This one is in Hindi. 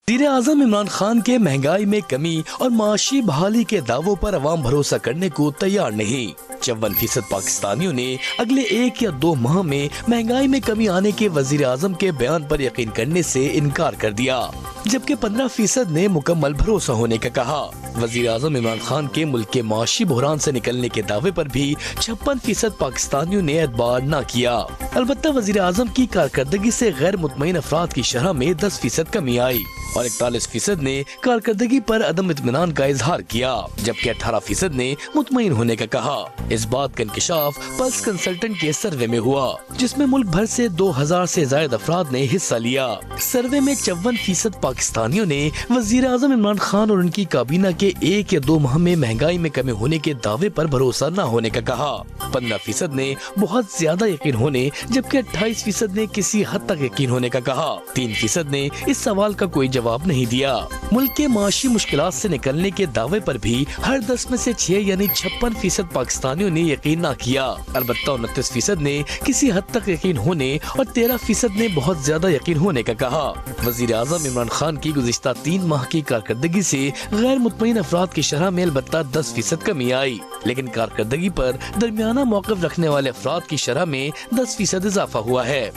वज़ीर-ए-आज़म इमरान खान के महंगाई में कमी और माशी बहाली के दावों पर अवाम भरोसा करने को तैयार नहीं। 54% पाकिस्तानियों ने अगले 1 या 2 माह में महंगाई में कमी आने के वज़ीर-ए-आज़म के बयान पर यकीन करने से इनकार कर दिया, जबकि 15% ने मुकम्मल भरोसा होने का कहा। वज़ीर-ए-आज़म इमरान खान के मुल्क के माशी बहरान से निकलने के दावे पर भी 56% पाकिस्तानियों ने एतबार न किया। अलबत्ता वज़ीर-ए-आज़म की कारकर्दगी से गैर मुतमईन अफराद की शरह में 10% कमी आई और 41% ने कारकर्दगी पर अदम इत्मीनान का इजहार किया, जबकि 18% ने मुतमईन होने का कहा। इस बात का इंकशाफ पल्स कंसल्टेंट के सर्वे में हुआ, जिसमें मुल्क भर से 2000 से ज्यादा अफराद ने हिस्सा लिया। सर्वे में 54% पाकिस्तानियों ने वज़ीर-ए-आज़म इमरान खान और उनकी काबीना के 1 या 2 माह में महंगाई में कमी होने के दावे पर भरोसा न होने का कहा। 15% ने बहुत ज्यादा यकीन होने, जबकि 28% ने किसी हद तक यकीन होने का कहा। 3% ने इस सवाल का कोई जवाब नहीं दिया। मुल्क के माशी मुश्किलात से निकलने के दावे पर भी हर 10 में से 6 यानी 56% पाकिस्तानियों ने यकीन न किया। अलबत्ता 29% ने किसी हद तक यकीन होने और 13% ने बहुत ज्यादा यकीन होने का कहा। वज़ीर-ए-आज़म इमरान खान की गुज़िश्ता 3 माह की कारकर्दगी से गैर मुतमईन अफराद की शरह में अलबत्ता 10% कमी आई, लेकिन कारकर्दगी पर दरमियाना मौक़िफ़ रखने वाले अफराद की शरह में 10% इजाफा हुआ है।